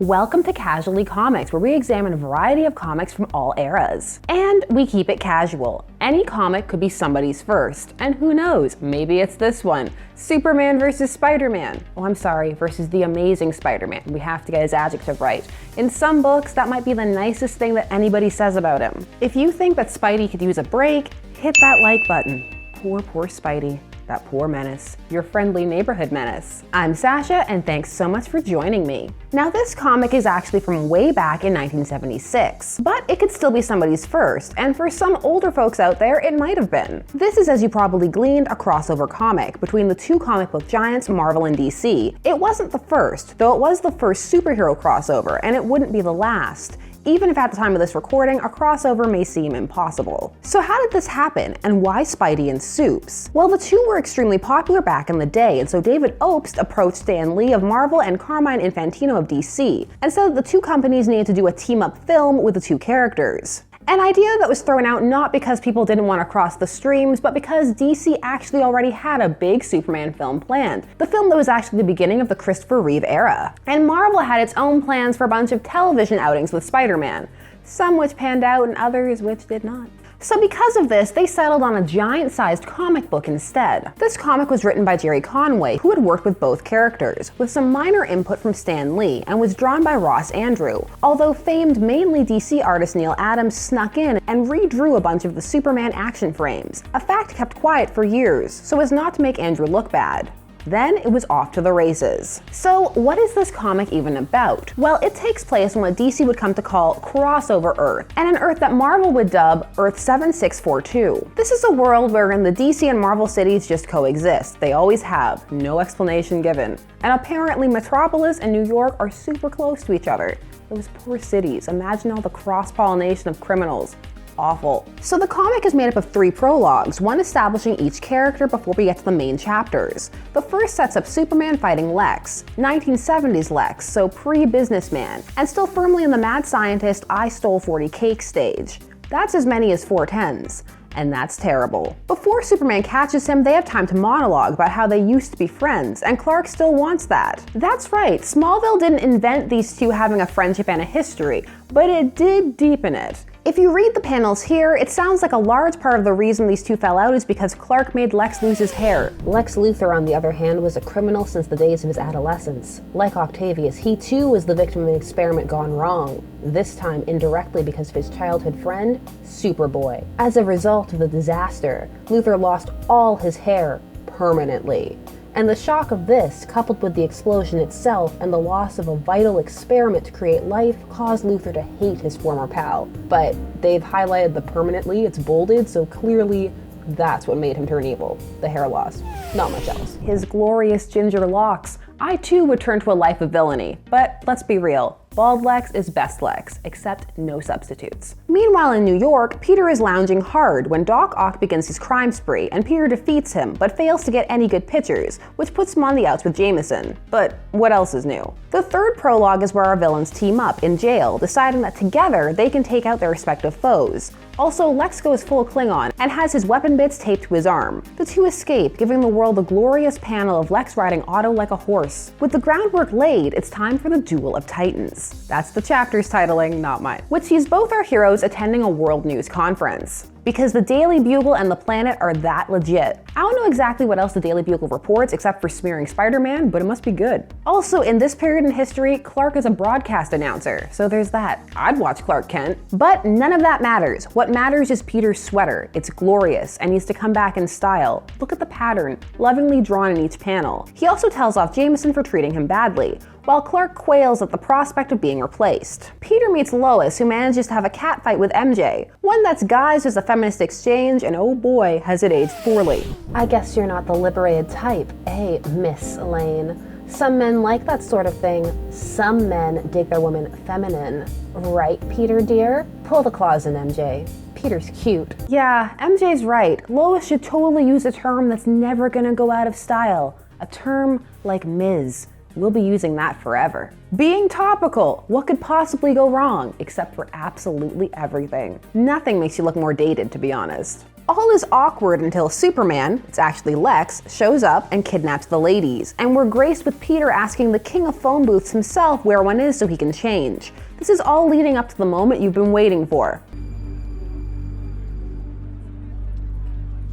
Welcome to Casually Comics, where we examine a variety of comics from all eras. And we keep it casual. Any comic could be somebody's first, and who knows, maybe it's this one. Superman versus Spider-Man. Oh, I'm sorry, versus the Amazing Spider-Man. We have to get his adjective right. In some books, that might be the nicest thing that anybody says about him. If you think that Spidey could use a break, hit that like button. Poor Spidey. That poor menace, your friendly neighborhood menace. I'm Sasha, and thanks so much for joining me. Now, this comic is actually from way back in 1976, but it could still be somebody's first, and for some older folks out there, it might have been. This is, as you probably gleaned, a crossover comic between the two comic book giants, Marvel and DC. It wasn't the first, though it was the first superhero crossover, and it wouldn't be the last. Even if at the time of this recording, a crossover may seem impossible. So how did this happen, and why Spidey and Supes? Well, the two were extremely popular back in the day, and so David Obst approached Stan Lee of Marvel and Carmine Infantino of DC, and said that the two companies needed to do a team-up film with the two characters. An idea that was thrown out not because people didn't want to cross the streams, but because DC actually already had a big Superman film planned. The film that was actually the beginning of the Christopher Reeve era. And Marvel had its own plans for a bunch of television outings with Spider-Man. Some which panned out and others which did not. So because of this, they settled on a giant-sized comic book instead. This comic was written by Jerry Conway, who had worked with both characters, with some minor input from Stan Lee, and was drawn by Ross Andrew, although famed mainly DC artist Neil Adams snuck in and redrew a bunch of the Superman action frames, a fact kept quiet for years, so as not to make Andrew look bad. Then it was off to the races. So what is this comic even about? Well, it takes place in what DC would come to call crossover Earth, and an Earth that Marvel would dub Earth 7642. This is a world wherein the DC and Marvel cities just coexist. They always have, no explanation given. And apparently Metropolis and New York are super close to each other. Those poor cities, imagine all the cross-pollination of criminals. Awful. So the comic is made up of 3 prologues, one establishing each character before we get to the main chapters. The first sets up Superman fighting Lex, 1970s Lex, so pre-businessman, and still firmly in the mad scientist I stole 40 cake stage. That's as many as 4 tens. And that's terrible. Before Superman catches him, they have time to monologue about how they used to be friends, and Clark still wants that. That's right, Smallville didn't invent these two having a friendship and a history, but it did deepen it. If you read the panels here, it sounds like a large part of the reason these two fell out is because Clark made Lex lose his hair. Lex Luthor, on the other hand, was a criminal since the days of his adolescence. Like Octavius, he too was the victim of an experiment gone wrong, this time indirectly because of his childhood friend, Superboy. As a result of the disaster, Luthor lost all his hair permanently. And the shock of this, coupled with the explosion itself and the loss of a vital experiment to create life, caused Luthor to hate his former pal. But they've highlighted the permanently, it's bolded, so clearly that's what made him turn evil. The hair loss. Not much else. His glorious ginger locks. I too would turn to a life of villainy. But let's be real. Bald Lex is best Lex, except no substitutes. Meanwhile in New York, Peter is lounging hard when Doc Ock begins his crime spree, and Peter defeats him, but fails to get any good pictures, which puts him on the outs with Jameson. But what else is new? The third prologue is where our villains team up in jail, deciding that together they can take out their respective foes. Also, Lex goes full Klingon and has his weapon bits taped to his arm. The two escape, giving the world a glorious panel of Lex riding Otto like a horse. With the groundwork laid, it's time for the Duel of Titans. That's the chapter's titling, not mine. Which sees both our heroes attending a world news conference. Because the Daily Bugle and the Planet are that legit. I don't know exactly what else the Daily Bugle reports except for smearing Spider-Man, but it must be good. Also, in this period in history, Clark is a broadcast announcer, so there's that. I'd watch Clark Kent. But none of that matters. What matters is Peter's sweater. It's glorious and needs to come back in style. Look at the pattern, lovingly drawn in each panel. He also tells off Jameson for treating him badly, while Clark quails at the prospect of being replaced. Peter meets Lois, who manages to have a catfight with MJ, one that's guised as a feminist exchange, and oh boy, has it aged poorly. I guess you're not the liberated type, eh, Miss Lane? Some men like that sort of thing. Some men dig their women feminine. Right, Peter dear? Pull the claws in, MJ. Peter's cute. Yeah, MJ's right. Lois should totally use a term that's never gonna go out of style. A term like Ms. we'll be using that forever. Being topical, what could possibly go wrong? Except for absolutely everything. Nothing makes you look more dated, to be honest. All is awkward until Superman, it's actually Lex, shows up and kidnaps the ladies, and we're graced with Peter asking the king of phone booths himself where one is so he can change. This is all leading up to the moment you've been waiting for.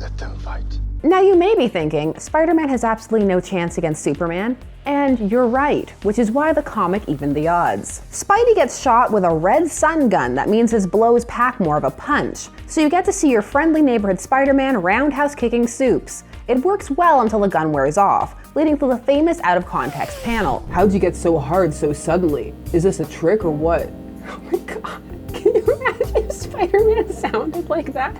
Let them fight. Now you may be thinking, Spider-Man has absolutely no chance against Superman. And you're right, which is why the comic evened the odds. Spidey gets shot with a red sun gun that means his blows pack more of a punch. So you get to see your friendly neighborhood Spider-Man roundhouse kicking Supes. It works well until the gun wears off, leading to the famous out-of-context panel. How'd you get so hard so suddenly? Is this a trick or what? Oh my god, can you imagine if Spider-Man sounded like that?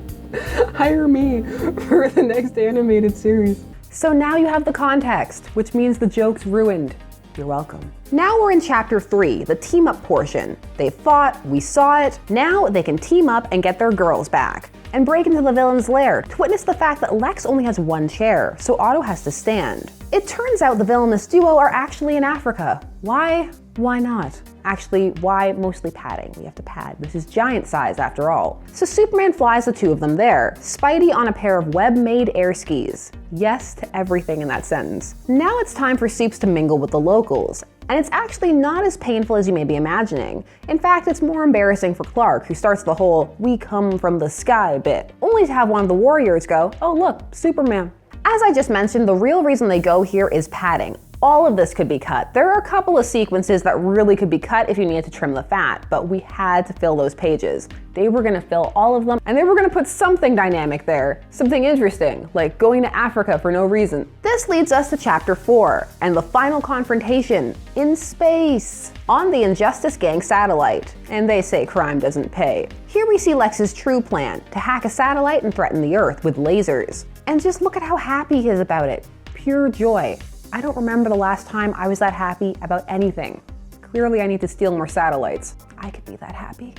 Hire me for the next animated series. So now you have the context, which means the joke's ruined. You're welcome. Now we're in chapter 3, the team up portion. They fought, we saw it, now they can team up and get their girls back, and break into the villain's lair to witness the fact that Lex only has one chair, so Otto has to stand. It turns out the villainous duo are actually in Africa. Why? Why not? Actually, why mostly padding? We have to pad. This is giant size after all. So Superman flies the two of them there, Spidey on a pair of web-made air skis. Yes to everything in that sentence. Now it's time for Supes to mingle with the locals. And it's actually not as painful as you may be imagining. In fact, it's more embarrassing for Clark, who starts the whole "we come from the sky" bit, only to have one of the warriors go, "Oh look, Superman." As I just mentioned, the real reason they go here is padding. All of this could be cut. There are a couple of sequences that really could be cut if you needed to trim the fat, but we had to fill those pages. They were gonna fill all of them, and they were gonna put something dynamic there, something interesting, like going to Africa for no reason. This leads us to chapter 4, and the final confrontation, in space, on the Injustice Gang satellite. And they say crime doesn't pay. Here we see Lex's true plan, to hack a satellite and threaten the Earth with lasers. And just look at how happy he is about it. Pure joy. I don't remember the last time I was that happy about anything. Clearly I need to steal more satellites. I could be that happy.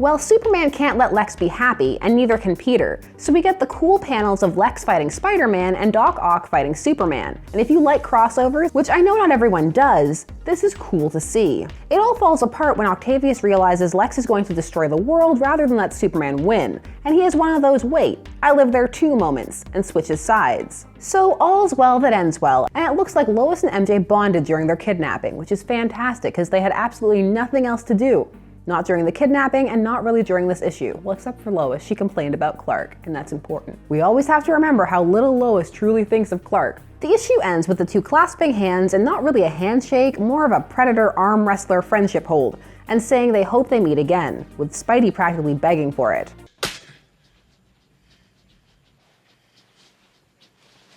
Well, Superman can't let Lex be happy, and neither can Peter, so we get the cool panels of Lex fighting Spider-Man and Doc Ock fighting Superman. And if you like crossovers, which I know not everyone does, this is cool to see. It all falls apart when Octavius realizes Lex is going to destroy the world rather than let Superman win, and he has one of those "wait, I live there too" moments, and switches sides. So all's well that ends well, and it looks like Lois and MJ bonded during their kidnapping, which is fantastic because they had absolutely nothing else to do. Not during the kidnapping, and not really during this issue. Well, except for Lois, she complained about Clark, and that's important. We always have to remember how little Lois truly thinks of Clark. The issue ends with the two clasping hands, and not really a handshake, more of a predator arm wrestler friendship hold, and saying they hope they meet again, with Spidey practically begging for it.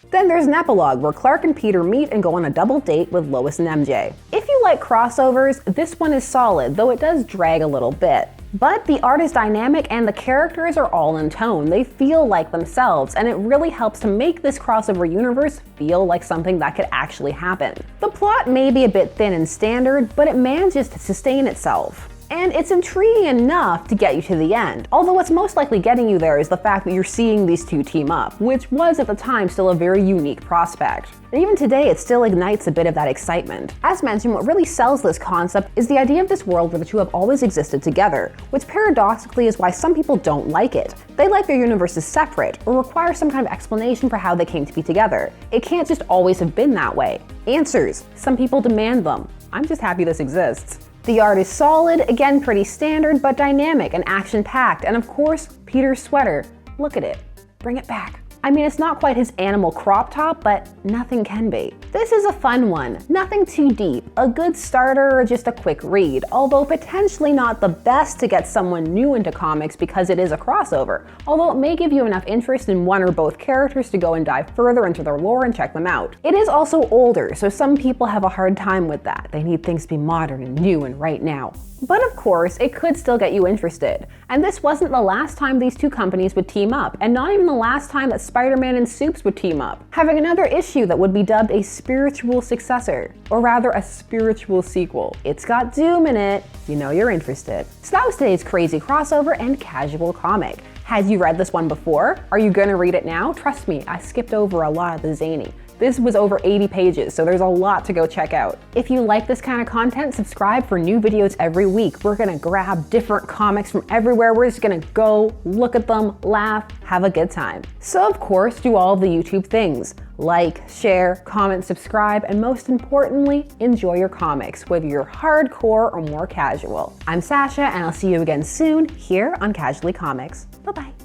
Then there's an epilogue where Clark and Peter meet and go on a double date with Lois and MJ. If you like crossovers, this one is solid, though it does drag a little bit. But the art is dynamic and the characters are all in tone. They feel like themselves, and it really helps to make this crossover universe feel like something that could actually happen. The plot may be a bit thin and standard, but it manages to sustain itself. And it's intriguing enough to get you to the end. Although what's most likely getting you there is the fact that you're seeing these two team up, which was at the time still a very unique prospect. And even today, it still ignites a bit of that excitement. As mentioned, what really sells this concept is the idea of this world where the two have always existed together, which paradoxically is why some people don't like it. They like their universes separate, or require some kind of explanation for how they came to be together. It can't just always have been that way. Answers. Some people demand them. I'm just happy this exists. The art is solid, again pretty standard, but dynamic and action-packed, and of course, Peter's sweater. Look at it. Bring it back. I mean, it's not quite his animal crop top, but nothing can be. This is a fun one, nothing too deep, a good starter or just a quick read, although potentially not the best to get someone new into comics because it is a crossover, although it may give you enough interest in one or both characters to go and dive further into their lore and check them out. It is also older, so some people have a hard time with that. They need things to be modern and new and right now. But of course, it could still get you interested. And this wasn't the last time these two companies would team up, and not even the last time that Spider-Man and Supes would team up, having another issue that would be dubbed a spiritual successor, or rather a spiritual sequel. It's got Doom in it, you know you're interested. So that was today's crazy crossover and casual comic. Had you read this one before? Are you gonna read it now? Trust me, I skipped over a lot of the zany. This was over 80 pages, so there's a lot to go check out. If you like this kind of content, subscribe for new videos every week. We're gonna grab different comics from everywhere. We're just gonna go, look at them, laugh, have a good time. So of course, do all of the YouTube things. Like, share, comment, subscribe, and most importantly, enjoy your comics, whether you're hardcore or more casual. I'm Sasha, and I'll see you again soon here on Casually Comics. Bye-bye.